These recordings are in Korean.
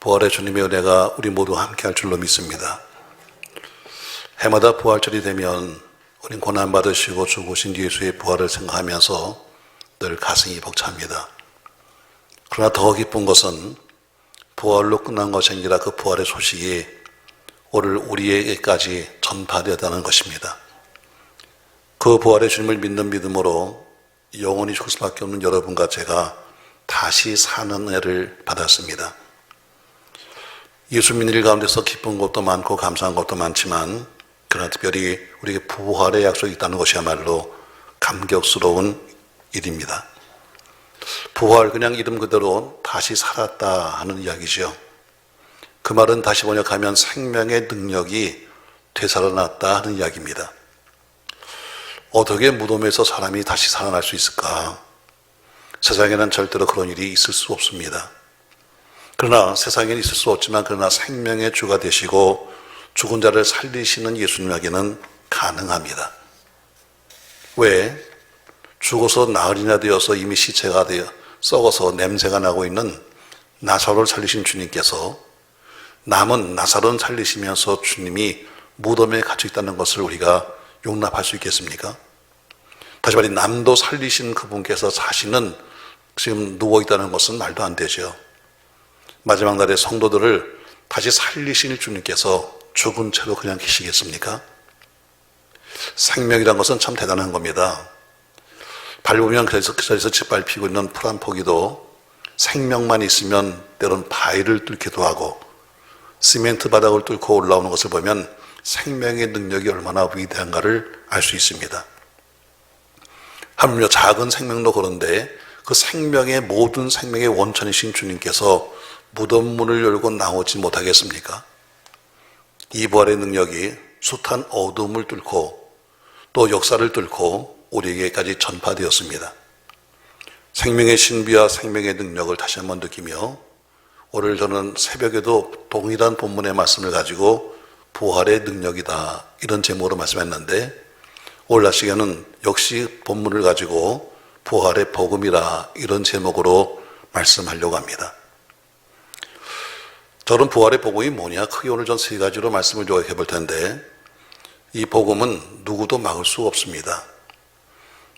부활의 주님의 은혜가 우리 모두 함께 할 줄로 믿습니다. 해마다 부활절이 되면 우린 고난받으시고 죽으신 예수의 부활을 생각하면서 늘 가슴이 벅찹니다. 그러나 더 기쁜 것은 부활로 끝난 것이 아니라 그 부활의 소식이 오늘 우리에게까지 전파되었다는 것입니다. 그 부활의 주님을 믿는 믿음으로 영원히 죽을 수밖에 없는 여러분과 제가 다시 사는 은혜를 받았습니다. 예수 믿는 일 가운데서 기쁜 것도 많고 감사한 것도 많지만 그러나 특별히 우리에게 부활의 약속이 있다는 것이야말로 감격스러운 일입니다. 부활, 그냥 이름 그대로 다시 살았다 하는 이야기죠. 그 말은 다시 번역하면 생명의 능력이 되살아났다 하는 이야기입니다. 어떻게 무덤에서 사람이 다시 살아날 수 있을까? 세상에는 절대로 그런 일이 있을 수 없습니다. 그러나 세상에는 있을 수 없지만 그러나 생명의 주가 되시고 죽은 자를 살리시는 예수님에게는 가능합니다. 왜? 죽어서 나흘이나 되어서 이미 시체가 되어 썩어서 냄새가 나고 있는 나사로를 살리신 주님께서 남은 나사로를 살리시면서 주님이 무덤에 갇혀 있다는 것을 우리가 용납할 수 있겠습니까? 다시 말해 남도 살리신 그분께서 자신은 지금 누워있다는 것은 말도 안 되죠. 마지막 날에 성도들을 다시 살리신 주님께서 죽은 채로 그냥 계시겠습니까? 생명이란 것은 참 대단한 겁니다. 밟으면 그 자리에서 짓밟히고 있는 풀 한 포기도 생명만 있으면 때론 바위를 뚫기도 하고 시멘트 바닥을 뚫고 올라오는 것을 보면 생명의 능력이 얼마나 위대한가를 알 수 있습니다. 하물며 작은 생명도 그런데 그 생명의 모든 생명의 원천이신 주님께서 무덤 문을 열고 나오지 못하겠습니까? 이 부활의 능력이 숱한 어둠을 뚫고 또 역사를 뚫고 우리에게까지 전파되었습니다. 생명의 신비와 생명의 능력을 다시 한번 느끼며 오늘 저는 새벽에도 동일한 본문의 말씀을 가지고 부활의 능력이다 이런 제목으로 말씀했는데 오늘 아침에는 역시 본문을 가지고 부활의 복음이라 이런 제목으로 말씀하려고 합니다. 저는 부활의 복음이 뭐냐? 크게 오늘 전 세 가지로 말씀을 요약해 볼 텐데 이 복음은 누구도 막을 수 없습니다.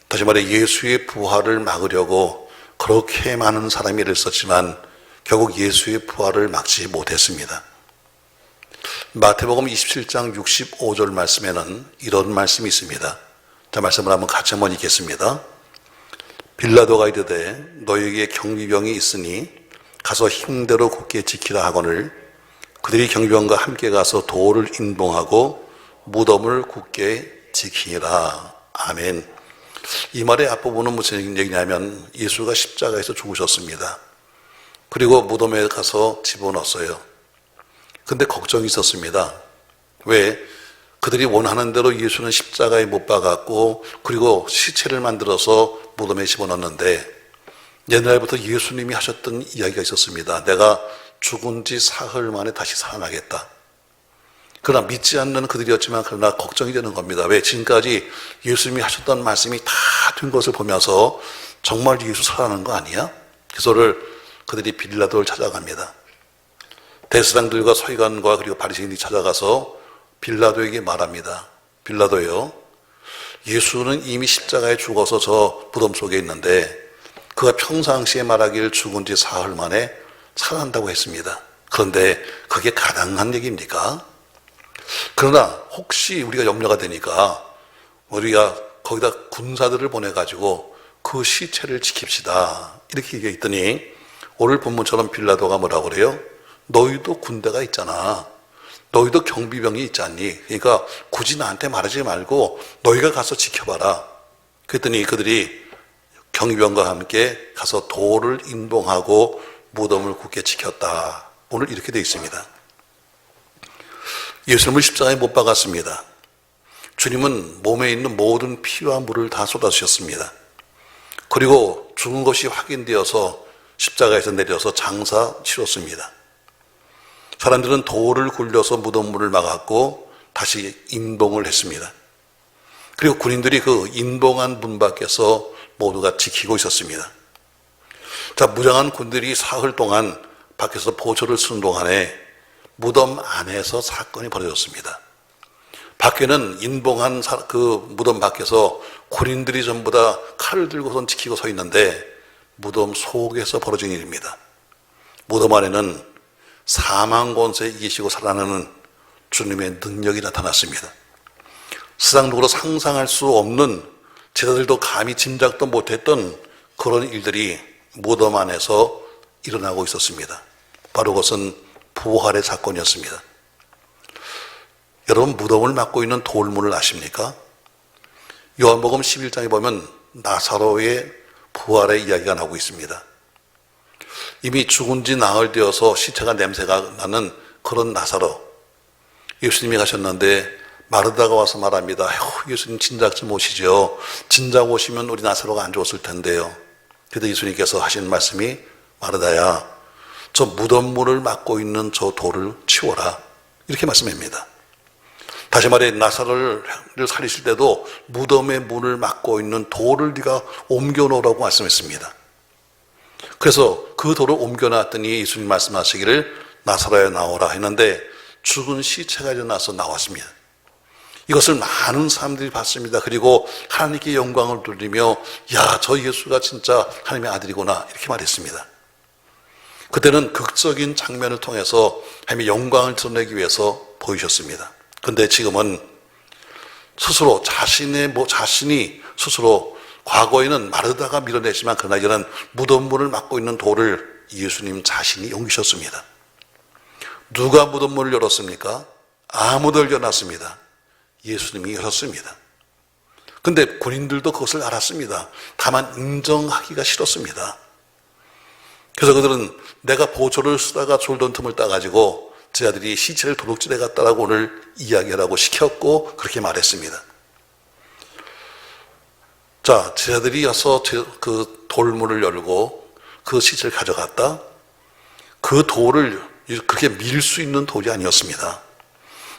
다시 말해 예수의 부활을 막으려고 그렇게 많은 사람이 애를 썼지만 결국 예수의 부활을 막지 못했습니다. 마태복음 27장 65절 말씀에는 이런 말씀이 있습니다. 자, 말씀을 같이 한번 읽겠습니다. 빌라도가 이르되 너희에게 경비병이 있으니 가서 힘대로 굳게 지키라 하거늘 그들이 경비병과 함께 가서 돌을 인봉하고 무덤을 굳게 지키라. 아멘. 이 말의 앞부분은 무슨 얘기냐면 예수가 십자가에서 죽으셨습니다. 그리고 무덤에 가서 집어넣었어요. 근데 걱정이 있었습니다. 왜? 그들이 원하는 대로 예수는 십자가에 못 박았고 그리고 시체를 만들어서 무덤에 집어넣었는데 옛날부터 예수님이 하셨던 이야기가 있었습니다. 내가 죽은 지 사흘 만에 다시 살아나겠다. 그러나 믿지 않는 그들이었지만 그러나 걱정이 되는 겁니다. 왜? 지금까지 예수님이 하셨던 말씀이 다 된 것을 보면서 정말 예수 살아나는 거 아니야? 그래서 그들이 빌라도를 찾아갑니다. 대제사장들과 서기관과 그리고 바리새인들이 찾아가서 빌라도에게 말합니다. 빌라도요, 예수는 이미 십자가에 죽어서 저 무덤 속에 있는데 그가 평상시에 말하기를 죽은 지 사흘 만에 살아난다고 했습니다. 그런데 그게 가능한 얘기입니까? 그러나 혹시 우리가 염려가 되니까 우리가 거기다 군사들을 보내가지고 그 시체를 지킵시다 이렇게 얘기했더니 오늘 본문처럼 빌라도가 뭐라고 그래요? 너희도 군대가 있잖아. 너희도 경비병이 있지 않니? 그러니까 굳이 나한테 말하지 말고 너희가 가서 지켜봐라. 그랬더니 그들이 경비병과 함께 가서 돌을 인봉하고 무덤을 굳게 지켰다. 오늘 이렇게 되어 있습니다. 예수님을 십자가에 못 박았습니다. 주님은 몸에 있는 모든 피와 물을 다 쏟아주셨습니다. 그리고 죽은 것이 확인되어서 십자가에서 내려서 장사 치렀습니다. 사람들은 돌을 굴려서 무덤문을 막았고 다시 인봉을 했습니다. 그리고 군인들이 그 인봉한 문 밖에서 모두가 지키고 있었습니다. 자, 무장한 군들이 사흘 동안 밖에서 보초를 쓰는 동안에 무덤 안에서 사건이 벌어졌습니다. 밖에는 인봉한 그 무덤 밖에서 군인들이 전부 다 칼을 들고선 지키고 서 있는데 무덤 속에서 벌어진 일입니다. 무덤 안에는 사망 권세에 이기시고 살아나는 주님의 능력이 나타났습니다. 세상적으로 상상할 수 없는, 제자들도 감히 짐작도 못했던 그런 일들이 무덤 안에서 일어나고 있었습니다. 바로 그것은 부활의 사건이었습니다. 여러분, 무덤을 막고 있는 돌문을 아십니까? 요한복음 11장에 보면 나사로의 부활의 이야기가 나오고 있습니다. 이미 죽은 지 나흘 되어서 시체가 냄새가 나는 그런 나사로, 예수님이 가셨는데 마르다가 와서 말합니다. 예수님 진작 좀 오시죠. 진작 오시면 우리 나사로가 안 죽었을 텐데요. 그때 예수님께서 하신 말씀이, 마르다야, 저 무덤문을 막고 있는 저 돌을 치워라, 이렇게 말씀합니다. 다시 말해, 나사로를 살리실 때도 무덤의 문을 막고 있는 돌을 네가 옮겨놓으라고 말씀했습니다. 그래서 그 돌을 옮겨놨더니 예수님 말씀하시기를 나사로야 나오라 했는데 죽은 시체가 일어나서 나왔습니다. 이것을 많은 사람들이 봤습니다. 그리고 하나님께 영광을 돌리며 야, 저 예수가 진짜 하나님의 아들이구나, 이렇게 말했습니다. 그때는 극적인 장면을 통해서 하나님의 영광을 드러내기 위해서 보이셨습니다. 그런데 지금은 스스로 자신이 스스로, 과거에는 마르다가 밀어냈지만 그러나 이제는 무덤문을 막고 있는 돌을 예수님 자신이 옮기셨습니다. 누가 무덤문을 열었습니까? 아무도 열지 않았습니다. 예수님이 열었습니다. 근데 군인들도 그것을 알았습니다. 다만 인정하기가 싫었습니다. 그래서 그들은 내가 보초를 쓰다가 졸던 틈을 따가지고 제자들이 시체를 도둑질해 갔다라고 오늘 이야기하라고 시켰고 그렇게 말했습니다. 자, 제자들이 와서 그 돌문을 열고 그 시체를 가져갔다. 그 돌을 그렇게 밀 수 있는 돌이 아니었습니다.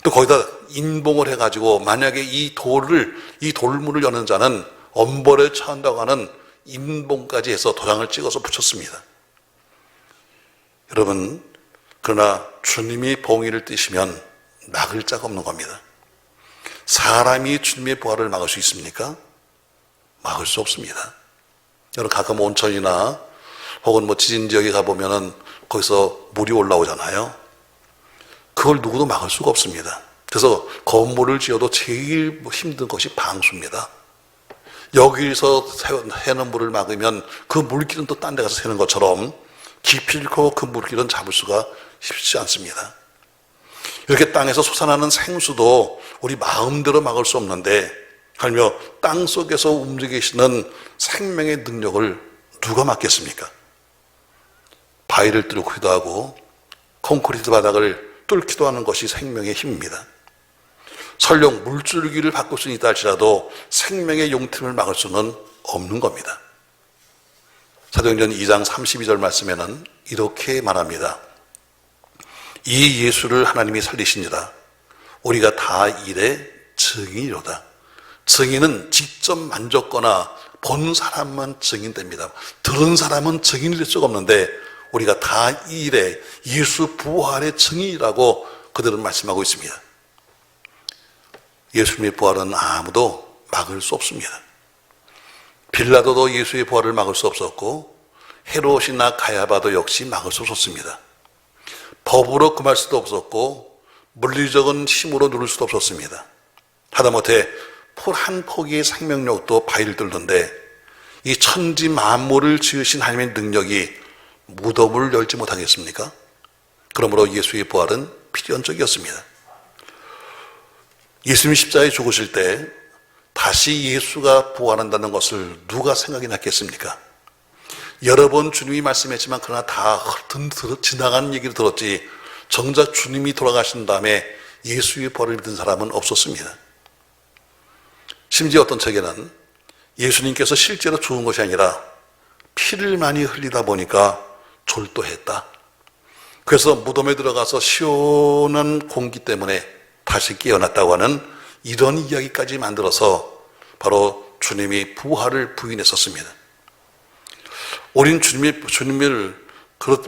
또 거기다 인봉을 해가지고 만약에 이 돌문을 여는 자는 엄벌에 처한다고 하는 인봉까지 해서 도장을 찍어서 붙였습니다. 여러분, 그러나 주님이 봉의를 띠시면 막을 자가 없는 겁니다. 사람이 주님의 부활을 막을 수 있습니까? 막을 수 없습니다. 여러분, 가끔 온천이나 혹은 지진 지역에 가보면은 거기서 물이 올라오잖아요. 그걸 누구도 막을 수가 없습니다. 그래서 건물을 지어도 제일 힘든 것이 방수입니다. 여기서 새는 물을 막으면 그 물길은 또 딴 데 가서 새는 것처럼 기필코 그 물길은 잡을 수가 쉽지 않습니다. 이렇게 땅에서 솟아나는 생수도 우리 마음대로 막을 수 없는데, 하며 땅 속에서 움직이시는 생명의 능력을 누가 막겠습니까? 바위를 뚫기도 하고 콘크리트 바닥을 뚫기도 하는 것이 생명의 힘입니다. 설령 물줄기를 바꿀 수는 있다 할지라도 생명의 용틈을 막을 수는 없는 겁니다. 사도행전 2장 32절 말씀에는 이렇게 말합니다. 이 예수를 하나님이 살리시니라. 우리가 다 일의 증인이로다. 증인은 직접 만졌거나 본 사람만 증인됩니다. 들은 사람은 증인이 될 수가 없는데 우리가 다 이 일에 예수 부활의 증인이라고 그들은 말씀하고 있습니다. 예수님의 부활은 아무도 막을 수 없습니다. 빌라도도 예수의 부활을 막을 수 없었고 헤롯이나 가야바도 역시 막을 수 없었습니다. 법으로 금할 수도 없었고 물리적인 힘으로 누를 수도 없었습니다. 하다못해 풀 한 포기의 생명력도 바위를 뚫는데 이 천지 만물을 지으신 하나님의 능력이 무덤을 열지 못하겠습니까? 그러므로 예수의 부활은 필연적이었습니다. 예수님 십자가에 죽으실 때 다시 예수가 부활한다는 것을 누가 생각이 났겠습니까? 여러 번 주님이 말씀했지만 그러나 다 지나가는 얘기를 들었지 정작 주님이 돌아가신 다음에 예수의 부활을 믿은 사람은 없었습니다. 심지어 어떤 책에는 예수님께서 실제로 죽은 것이 아니라 피를 많이 흘리다 보니까 졸도했다. 그래서 무덤에 들어가서 시원한 공기 때문에 다시 깨어났다고 하는 이런 이야기까지 만들어서 바로 주님이 부활을 부인했었습니다. 우린 주님을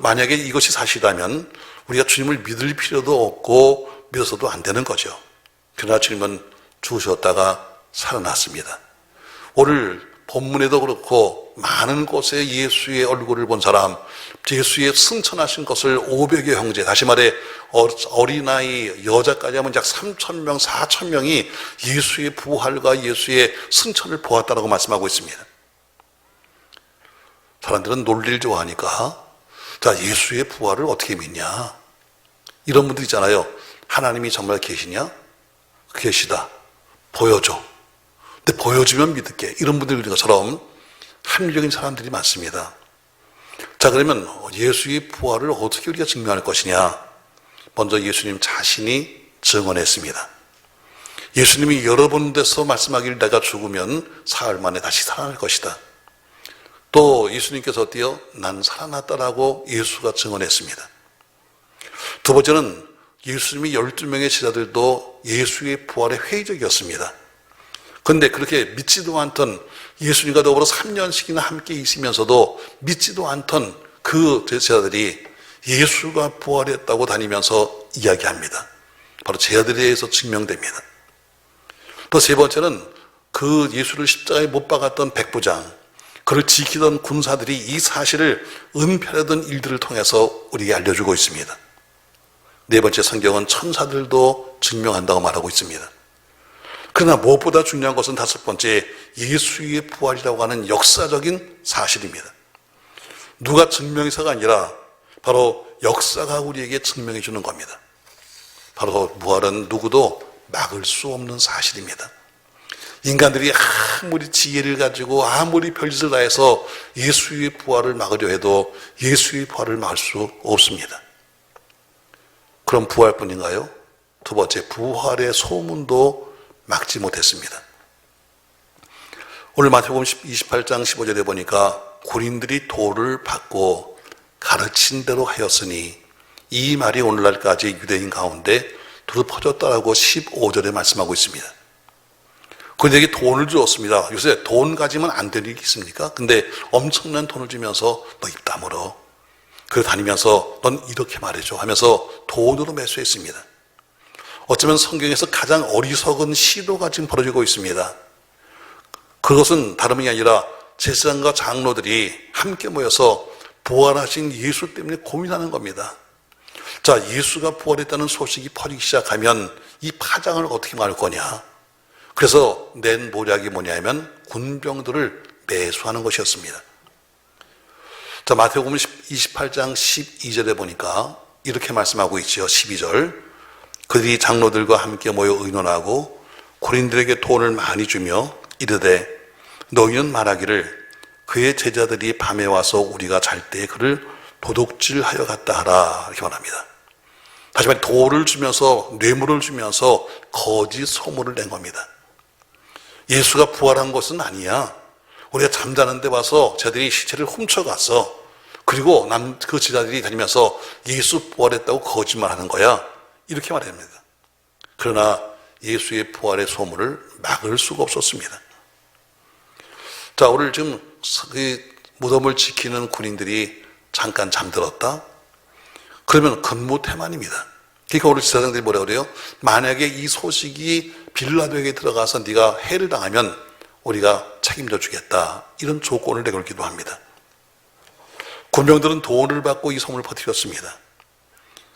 만약에 이것이 사실이라면 우리가 주님을 믿을 필요도 없고 믿어서도 안 되는 거죠. 그러나 주님은 죽으셨다가 살아났습니다. 오늘 본문에도 그렇고 많은 곳에 예수의 얼굴을 본 사람, 예수의 승천하신 것을 500여 형제, 다시 말해 어린아이, 여자까지 하면 약 3,000명, 4,000명이 예수의 부활과 예수의 승천을 보았다고 말씀하고 있습니다. 사람들은 논리를 좋아하니까 자, 예수의 부활을 어떻게 믿냐? 이런 분들 있잖아요. 하나님이 정말 계시냐? 계시다. 보여줘. 근데 보여주면 믿을게. 이런 분들인 것처럼 합리적인 사람들이 많습니다. 자, 그러면 예수의 부활을 어떻게 우리가 증명할 것이냐? 먼저 예수님 자신이 증언했습니다. 예수님이 여러 군데서 말씀하기를 내가 죽으면 사흘 만에 다시 살아날 것이다. 또 예수님께서 어때요? 난 살아났다라고 예수가 증언했습니다. 두 번째는 예수님이 12명의 제자들도 예수의 부활에 회의적이었습니다. 그런데 그렇게 믿지도 않던 예수님과 더불어 3년씩이나 함께 있으면서도 믿지도 않던 그 제자들이 예수가 부활했다고 다니면서 이야기합니다. 바로 제자들에 의해서 증명됩니다. 또 세 번째는 그 예수를 십자가에 못 박았던 백부장, 그를 지키던 군사들이 이 사실을 은폐하던 일들을 통해서 우리에게 알려주고 있습니다. 네 번째, 성경은 천사들도 증명한다고 말하고 있습니다. 그러나 무엇보다 중요한 것은 다섯 번째, 예수의 부활이라고 하는 역사적인 사실입니다. 누가 증명해서가 아니라 바로 역사가 우리에게 증명해 주는 겁니다. 바로 부활은 누구도 막을 수 없는 사실입니다. 인간들이 아무리 지혜를 가지고 아무리 별짓을 다해서 예수의 부활을 막으려 해도 예수의 부활을 막을 수 없습니다. 그럼 부활뿐인가요? 두 번째, 부활의 소문도 막지 못했습니다. 오늘 마태복음 28장 15절에 보니까 군인들이 도를 받고 가르친 대로 하였으니 이 말이 오늘날까지 유대인 가운데 두루 퍼졌다라고 15절에 말씀하고 있습니다. 그들에게 돈을 주었습니다. 요새 돈 가지면 안 될 일이 있습니까? 근데 엄청난 돈을 주면서 너 입 다물어. 그래 다니면서 넌 이렇게 말해줘 하면서 돈으로 매수했습니다. 어쩌면 성경에서 가장 어리석은 시도가 지금 벌어지고 있습니다. 그것은 다름이 아니라 제사장과 장로들이 함께 모여서 부활하신 예수 때문에 고민하는 겁니다. 자, 예수가 부활했다는 소식이 퍼지기 시작하면 이 파장을 어떻게 막을 거냐? 그래서 낸 모략이 뭐냐면 군병들을 매수하는 것이었습니다. 자, 마태복음 28장 12절에 보니까 이렇게 말씀하고 있죠. 12절. 그들이 장로들과 함께 모여 의논하고 군인들에게 돈을 많이 주며 이르되 너희는 말하기를 그의 제자들이 밤에 와서 우리가 잘 때 그를 도둑질하여 갔다 하라 이렇게 말합니다. 다시 말해 돈을 주면서 뇌물을 주면서 거짓 소문을 낸 겁니다. 예수가 부활한 것은 아니야. 우리가 잠자는 데 와서 저들이 시체를 훔쳐갔어. 그리고 그 제자들이 다니면서 예수 부활했다고 거짓말하는 거야. 이렇게 말합니다. 그러나 예수의 부활의 소문을 막을 수가 없었습니다. 자, 오늘 지금 무덤을 지키는 군인들이 잠깐 잠들었다? 그러면 근무 태만입니다. 그러니까 오늘 지사장들이 뭐라고 그래요? 만약에 이 소식이 빌라도에게 들어가서 네가 해를 당하면 우리가 책임져 주겠다. 이런 조건을 내걸기도 합니다. 군병들은 돈을 받고 이 소문을 퍼뜨렸습니다.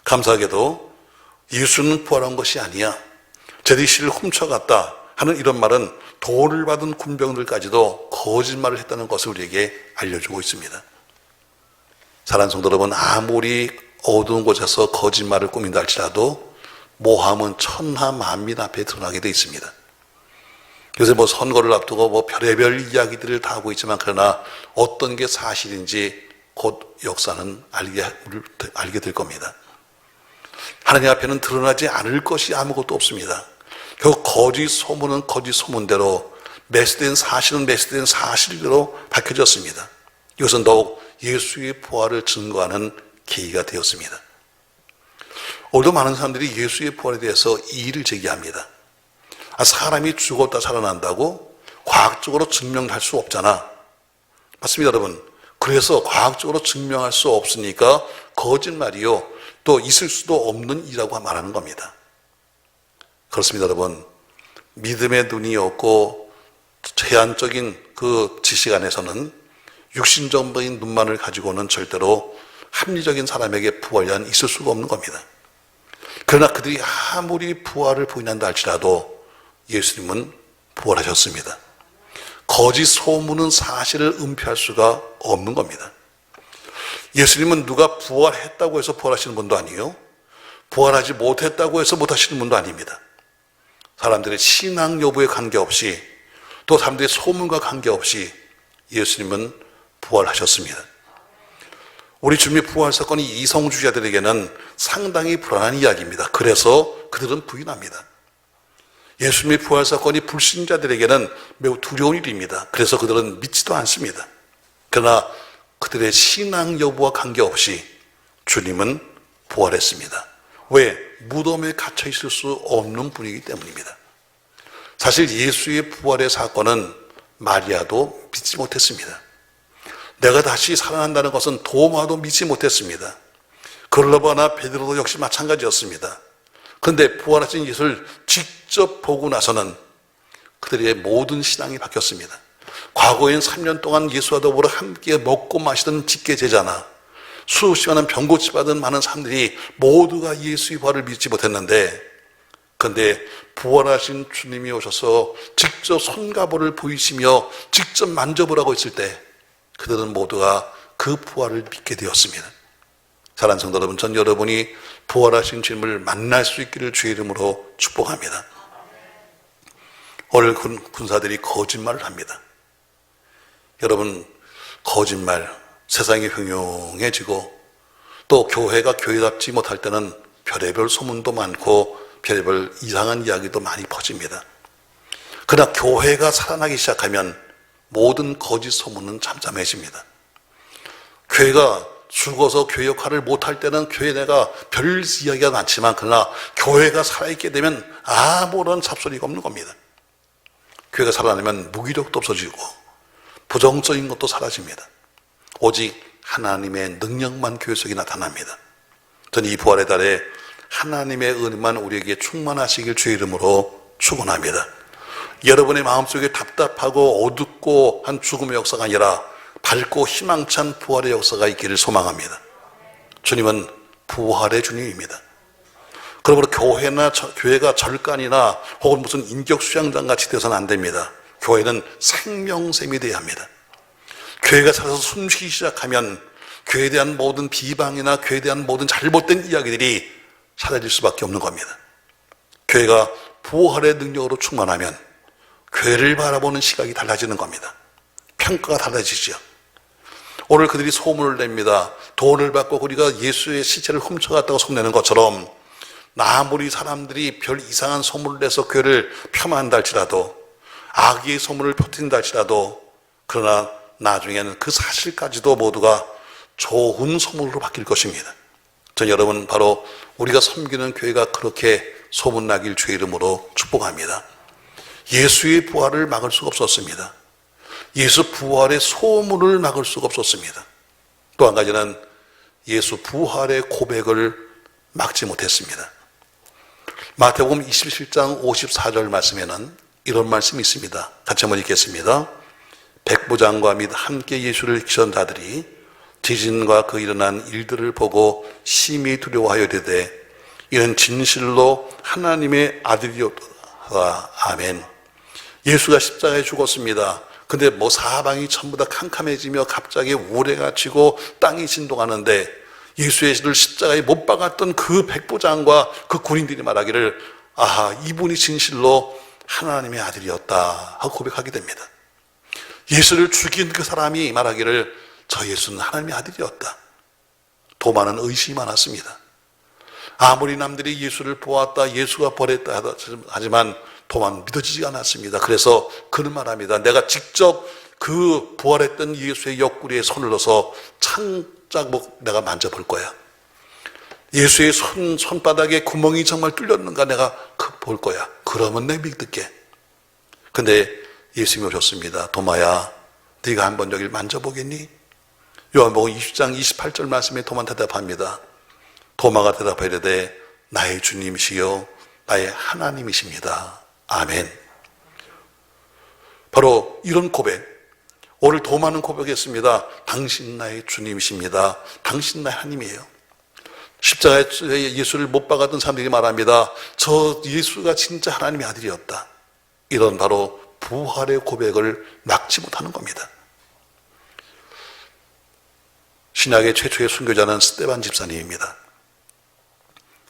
감사하게도 예수는 부활한 것이 아니야. 저들이 씨를 훔쳐갔다 하는 이런 말은 돈을 받은 군병들까지도 거짓말을 했다는 것을 우리에게 알려주고 있습니다. 사랑하는 성도 여러분, 아무리 어두운 곳에서 거짓말을 꾸민다 할지라도 모함은 천하 만민 앞에 드러나게 돼 있습니다. 요새 선거를 앞두고 별의별 이야기들을 다 하고 있지만 그러나 어떤 게 사실인지 곧 역사는 알게 될 겁니다. 하나님 앞에는 드러나지 않을 것이 아무것도 없습니다. 결국 거짓 소문은 거짓 소문대로, 매스된 사실은 매스된 사실대로 밝혀졌습니다. 이것은 더욱 예수의 부활을 증거하는 계기가 되었습니다. 오늘도 많은 사람들이 예수의 부활에 대해서 이의를 제기합니다. 사람이 죽었다 살아난다고 과학적으로 증명할 수 없잖아. 맞습니다, 여러분. 그래서 과학적으로 증명할 수 없으니까 거짓말이요, 또 있을 수도 없는 일이라고 말하는 겁니다. 그렇습니다, 여러분. 믿음의 눈이 없고 제한적인 그 지식 안에서는 육신적인 눈만을 가지고는 절대로 합리적인 사람에게 부활이 있을 수가 없는 겁니다. 그러나 그들이 아무리 부활을 부인한다 할지라도 예수님은 부활하셨습니다. 거짓 소문은 사실을 은폐할 수가 없는 겁니다. 예수님은 누가 부활했다고 해서 부활하시는 분도 아니에요, 부활하지 못했다고 해서 못하시는 분도 아닙니다. 사람들의 신앙 여부에 관계없이, 또 사람들의 소문과 관계없이 예수님은 부활하셨습니다. 우리 주님의 부활 사건이 이성주의자들에게는 상당히 불안한 이야기입니다. 그래서 그들은 부인합니다. 예수님의 부활 사건이 불신자들에게는 매우 두려운 일입니다. 그래서 그들은 믿지도 않습니다. 그러나 그들의 신앙 여부와 관계없이 주님은 부활했습니다. 왜? 무덤에 갇혀 있을 수 없는 분이기 때문입니다. 사실 예수의 부활의 사건은 마리아도 믿지 못했습니다. 내가 다시 살아난다는 것은 도마도 믿지 못했습니다. 글로바나 베드로도 역시 마찬가지였습니다. 그런데 부활하신 예수를 직접 보고 나서는 그들의 모든 신앙이 바뀌었습니다. 과거엔 3년 동안 예수와 더불어 함께 먹고 마시던 직계 제자나 수십 시간은 병고치 받은 많은 사람들이 모두가 예수의 부활을 믿지 못했는데, 그런데 부활하신 주님이 오셔서 직접 손가보를 보이시며 직접 만져보라고 했을 때 그들은 모두가 그 부활을 믿게 되었습니다. 사랑하는 성도 여러분, 전 여러분이 부활하신 주님을 만날 수 있기를 주의 이름으로 축복합니다. 오늘 군사들이 거짓말을 합니다. 여러분, 거짓말, 세상이 흉흉해지고 또 교회가 교회답지 못할 때는 별의별 소문도 많고 별의별 이상한 이야기도 많이 퍼집니다. 그러나 교회가 살아나기 시작하면 모든 거짓 소문은 잠잠해집니다. 교회가 죽어서 교회 역할을 못할 때는 교회 내가 별 이야기가 많지만, 그러나 교회가 살아있게 되면 아무런 잡소리가 없는 겁니다. 교회가 살아나면 무기력도 없어지고 부정적인 것도 사라집니다. 오직 하나님의 능력만 교회 속에 나타납니다. 저는 이 부활의 달에 하나님의 은혜만 우리에게 충만하시길 주의 이름으로 축원합니다. 여러분의 마음속에 답답하고 어둡고 한 죽음의 역사가 아니라 밝고 희망찬 부활의 역사가 있기를 소망합니다. 주님은 부활의 주님입니다. 그러므로 교회가 절간이나 혹은 무슨 인격 수양장 같이 되어서는 안 됩니다. 교회는 생명샘이 되어야 합니다. 교회가 살아서 숨쉬기 시작하면 교회에 대한 모든 비방이나 교회에 대한 모든 잘못된 이야기들이 사라질 수밖에 없는 겁니다. 교회가 부활의 능력으로 충만하면 교회를 바라보는 시각이 달라지는 겁니다. 평가가 달라지죠. 오늘 그들이 소문을 냅니다. 돈을 받고 우리가 예수의 시체를 훔쳐갔다고 속내는 것처럼 아무리 사람들이 별 이상한 소문을 내서 교회를 폄하한다 할지라도, 악의 소문을 퍼뜨린다 할지라도, 그러나 나중에는 그 사실까지도 모두가 좋은 소문으로 바뀔 것입니다. 전 여러분, 바로 우리가 섬기는 교회가 그렇게 소문나길 주의 이름으로 축복합니다. 예수의 부활을 막을 수가 없었습니다. 예수 부활의 소문을 막을 수가 없었습니다. 또 한 가지는 예수 부활의 고백을 막지 못했습니다. 마태복음 27장 54절 말씀에는 이런 말씀이 있습니다. 같이 한번 읽겠습니다. 백부장과 및 함께 예수를 지키던 자들이 지진과 그 일어난 일들을 보고 심히 두려워하여 이르되 이는 진실로 하나님의 아들이었다. 아멘. 예수가 십자가에 죽었습니다. 근데 사방이 전부 다 캄캄해지며 갑자기 우레가 치고 땅이 진동하는데 예수를 십자가에 못 박았던 그 백부장과 그 군인들이 말하기를, 아하, 이분이 진실로 하나님의 아들이었다 하고 고백하게 됩니다. 예수를 죽인 그 사람이 말하기를, 저 예수는 하나님의 아들이었다. 도마는 의심이 많았습니다. 아무리 남들이 예수를 보았다, 예수가 부활했다 하지만 도마는 믿어지지 않았습니다. 그래서 그는 말합니다. 내가 직접 그 부활했던 예수의 옆구리에 손을 넣어서 창작 내가 만져볼 거야. 예수의 손바닥에 구멍이 정말 뚫렸는가 내가 볼 거야. 그러면 내가 믿을게. 근데 예수님이 오셨습니다. 도마야, 네가 한번 여길 만져보겠니? 요한복음 20장 28절 말씀에 도마가 대답합니다. 도마가 대답하여 이르되 나의 주님이시여 나의 하나님이십니다. 아멘. 바로 이런 고백, 오늘 도마는 고백했습니다. 당신 나의 주님이십니다. 당신 나의 하나님이에요. 십자가에 예수를 못 박았던 사람들이 말합니다. 저 예수가 진짜 하나님의 아들이었다. 이런 바로 부활의 고백을 막지 못하는 겁니다. 신약의 최초의 순교자는 스데반 집사님입니다.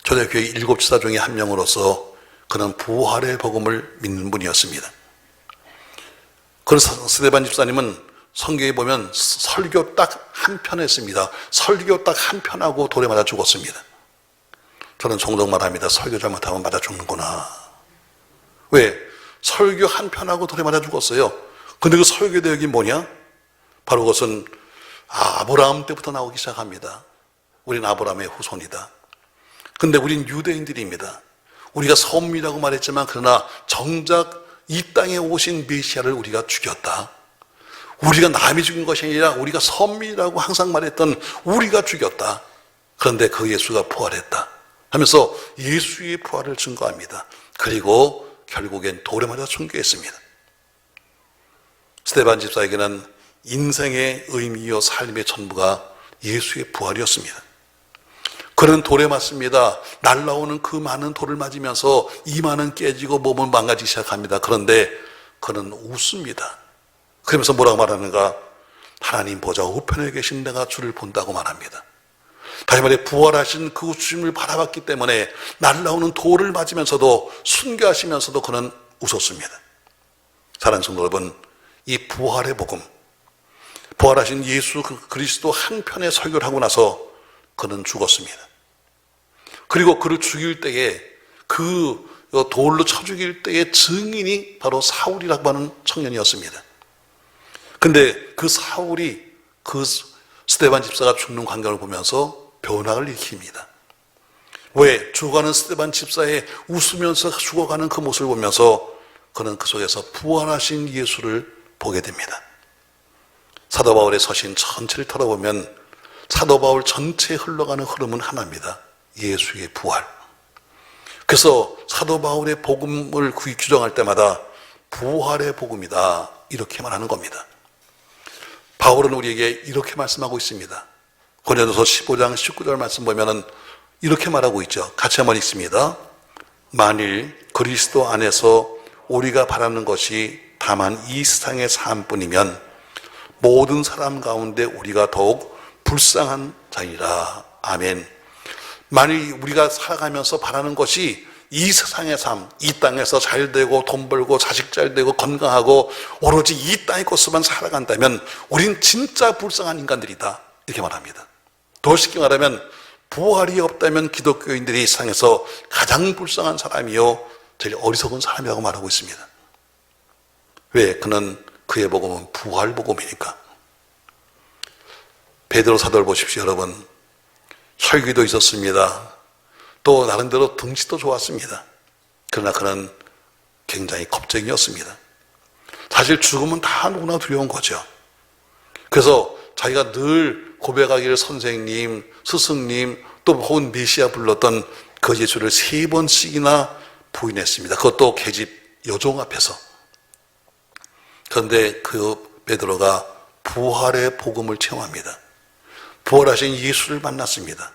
초대교회 7지사 중에 한 명으로서 그는 부활의 복음을 믿는 분이었습니다. 그래서 스데반 집사님은 성경에 보면 설교 딱 한 편 했습니다. 설교 딱 한 편 하고 돌에 맞아 죽었습니다. 저는 종종 말합니다. 설교 잘못하면 맞아 죽는구나. 왜? 설교 한 편 하고 돌에 맞아 죽었어요. 근데 그 설교 내용이 뭐냐? 바로 그것은 아브라함 때부터 나오기 시작합니다. 우린 아브라함의 후손이다. 근데 우린 유대인들입니다. 우리가 섬이라고 말했지만 그러나 정작 이 땅에 오신 메시아를 우리가 죽였다. 우리가 남이 죽인 것이 아니라 우리가 섬이라고 항상 말했던 우리가 죽였다. 그런데 그 예수가 부활했다 하면서 예수의 부활을 증거합니다. 그리고 결국엔 돌에 맞아 순교했습니다. 스데반 집사에게는 인생의 의미요 삶의 전부가 예수의 부활이었습니다. 그는 돌에 맞습니다. 날라오는 그 많은 돌을 맞으면서 이마는 깨지고 몸은 망가지기 시작합니다. 그런데 그는 웃습니다. 그러면서 뭐라고 말하는가? 하나님 보좌 우편에 계신 내가 주를 본다고 말합니다. 다시 말해 부활하신 그 주님을 바라봤기 때문에 날라오는 돌을 맞으면서도 순교하시면서도 그는 웃었습니다. 사랑하는 성도 여러분, 이 부활의 복음, 부활하신 예수 그리스도 한 편의 설교를 하고 나서 그는 죽었습니다. 그리고 그를 죽일 때에 그 돌로 쳐 죽일 때의 증인이 바로 사울이라고 하는 청년이었습니다. 근데 그 사울이 그 스데반 집사가 죽는 광경을 보면서 변화를 일으킵니다. 왜? 죽어가는 스데반 집사의 웃으면서 죽어가는 그 모습을 보면서 그는 그 속에서 부활하신 예수를 보게 됩니다. 사도 바울의 서신 전체를 털어보면 사도 바울 전체에 흘러가는 흐름은 하나입니다. 예수의 부활. 그래서 사도 바울의 복음을 규정할 때마다 부활의 복음이다 이렇게 말하는 겁니다. 바울은 우리에게 이렇게 말씀하고 있습니다. 고린도서 15장 19절 말씀 보면은 이렇게 말하고 있죠. 같이 한번 읽습니다. 만일 그리스도 안에서 우리가 바라는 것이 다만 이 세상의 삶뿐이면 모든 사람 가운데 우리가 더욱 불쌍한 자이라. 아멘. 만일 우리가 살아가면서 바라는 것이 이 세상의 삶, 이 땅에서 잘 되고 돈 벌고 자식 잘 되고 건강하고 오로지 이 땅의 것으로만 살아간다면 우린 진짜 불쌍한 인간들이다 이렇게 말합니다. 더 쉽게 말하면 부활이 없다면 기독교인들이 이 세상에서 가장 불쌍한 사람이요 제일 어리석은 사람이라고 말하고 있습니다. 왜? 그는 그의 복음은 부활 복음이니까. 베드로 사도를 보십시오. 여러분, 혈기도 있었습니다. 또 나름대로 덩치도 좋았습니다. 그러나 그는 굉장히 겁쟁이였습니다. 사실 죽음은 다 누구나 두려운 거죠. 그래서 자기가 늘 고백하기를 선생님, 스승님, 또 혹은 메시아 불렀던 그 예수를 3번씩이나 부인했습니다. 그것도 계집 여종 앞에서. 그런데 그 베드로가 부활의 복음을 체험합니다. 부활하신 예수를 만났습니다.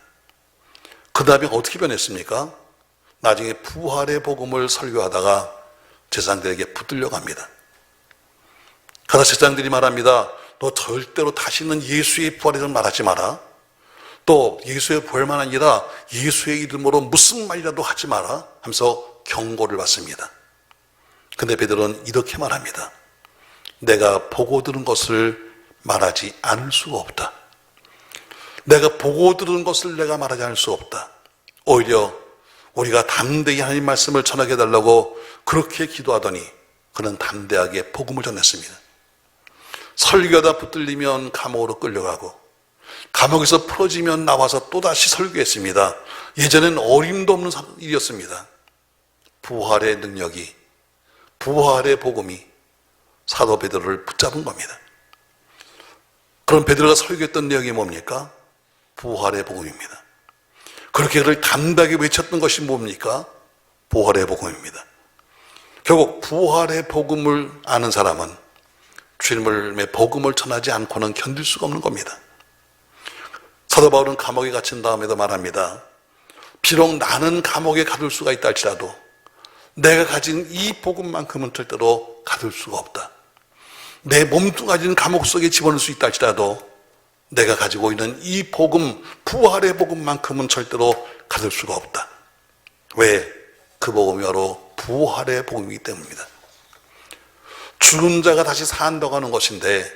그 다음에 어떻게 변했습니까? 나중에 부활의 복음을 설교하다가 제사장들에게 붙들려 갑니다. 그러다 제사장들이 말합니다. 너 절대로 다시는 예수의 부활에 대해서 말하지 마라. 또 예수의 부활만 아니라 예수의 이름으로 무슨 말이라도 하지 마라 하면서 경고를 받습니다. 근데 베드로는 이렇게 말합니다. 내가 보고 들은 것을 말하지 않을 수가 없다. 내가 보고 들은 것을 내가 말하지 않을 수 없다. 오히려 우리가 담대히 하나님 말씀을 전하게 해달라고 그렇게 기도하더니 그는 담대하게 복음을 전했습니다. 설교하다 붙들리면 감옥으로 끌려가고 감옥에서 풀어지면 나와서 또다시 설교했습니다. 예전엔 어림도 없는 일이었습니다. 부활의 능력이, 부활의 복음이 사도 베드로를 붙잡은 겁니다. 그럼 베드로가 설교했던 내용이 뭡니까? 부활의 복음입니다. 그렇게 그를 담대하게 외쳤던 것이 뭡니까? 부활의 복음입니다. 결국 부활의 복음을 아는 사람은 주님의 복음을 전하지 않고는 견딜 수가 없는 겁니다. 사도 바울은 감옥에 갇힌 다음에도 말합니다. 비록 나는 감옥에 가둘 수가 있다 할지라도 내가 가진 이 복음만큼은 절대로 가둘 수가 없다. 내 몸뚱아리는 감옥 속에 집어넣을 수 있다 할지라도 내가 가지고 있는 이 복음, 부활의 복음만큼은 절대로 가둘 수가 없다. 왜? 그 복음이 바로 부활의 복음이기 때문입니다. 죽은 자가 다시 산다고 하는 것인데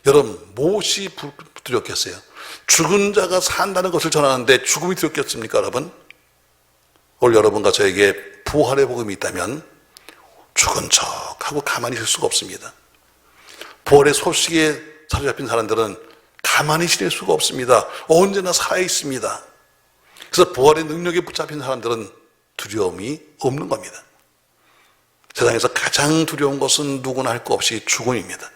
여러분 무엇이 두렵겠어요? 죽은 자가 산다는 것을 전하는데 죽음이 두렵겠습니까 여러분? 오늘 여러분과 저에게 부활의 복음이 있다면 죽은 척하고 가만히 있을 수가 없습니다. 부활의 소식에 사로잡힌 사람들은 가만히 지낼 수가 없습니다. 언제나 살아있습니다. 그래서 부활의 능력에 붙잡힌 사람들은 두려움이 없는 겁니다. 세상에서 가장 두려운 것은 누구나 할 것 없이 죽음입니다.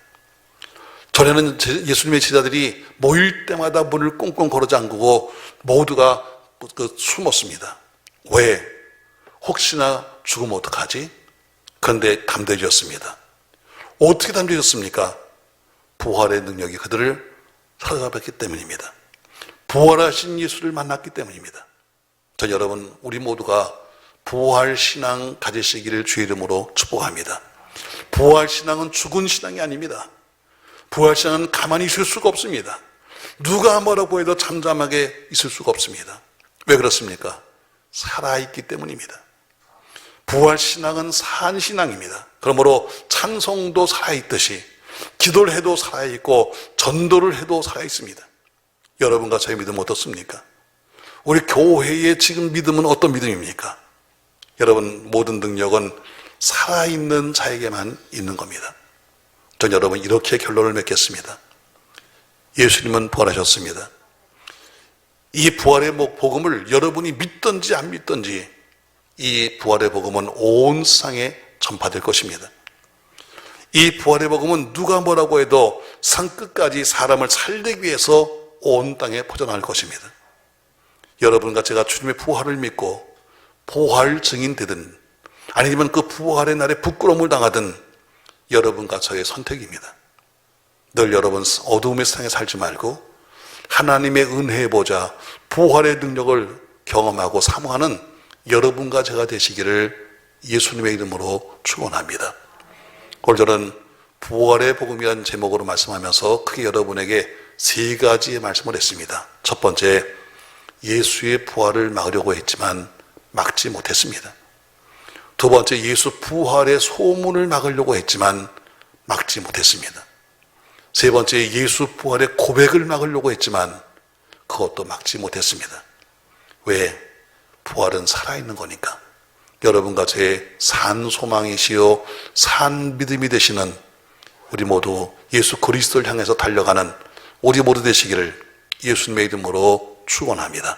전에는 예수님의 제자들이 모일 때마다 문을 꽁꽁 걸어 잠그고 모두가 숨었습니다. 왜? 혹시나 죽으면 어떡하지? 그런데 담대해졌습니다. 어떻게 담대해졌습니까? 부활의 능력이 그들을 사로잡았기 때문입니다. 부활하신 예수를 만났기 때문입니다. 전 여러분, 우리 모두가 부활 신앙 가지시기를 주의 이름으로 축복합니다. 부활 신앙은 죽은 신앙이 아닙니다. 부활 신앙은 가만히 있을 수가 없습니다. 누가 뭐라고 해도 잠잠하게 있을 수가 없습니다. 왜 그렇습니까? 살아있기 때문입니다. 부활 신앙은 산 신앙입니다. 그러므로 찬송도 살아있듯이 기도를 해도 살아있고 전도를 해도 살아있습니다. 여러분과 저의 믿음은 어떻습니까? 우리 교회의 지금 믿음은 어떤 믿음입니까? 여러분, 모든 능력은 살아있는 자에게만 있는 겁니다. 전 여러분 이렇게 결론을 맺겠습니다. 예수님은 부활하셨습니다. 이 부활의 복음을 여러분이 믿든지 안 믿든지 이 부활의 복음은 온 세상에 전파될 것입니다. 이 부활의 복음은 누가 뭐라고 해도 산끝까지 사람을 살리기 위해서 온 땅에 퍼져나갈 것입니다. 여러분과 제가 주님의 부활을 믿고 부활 증인 되든 아니면 그 부활의 날에 부끄러움을 당하든 여러분과 저의 선택입니다. 늘 여러분 어두움의 세상에 살지 말고 하나님의 은혜에 보자 부활의 능력을 경험하고 사모하는 여러분과 제가 되시기를 예수님의 이름으로 축원합니다. 오늘 저는 부활의 복음이라는 제목으로 말씀하면서 크게 여러분에게 세 가지의 말씀을 했습니다. 첫 번째, 예수의 부활을 막으려고 했지만 막지 못했습니다. 두 번째, 예수 부활의 소문을 막으려고 했지만 막지 못했습니다. 세 번째, 예수 부활의 고백을 막으려고 했지만 그것도 막지 못했습니다. 왜? 부활은 살아있는 거니까. 여러분과 제 산 소망이시요 산 믿음이 되시는 우리 모두 예수 그리스도를 향해서 달려가는 우리 모두 되시기를 예수님의 이름으로 축원합니다.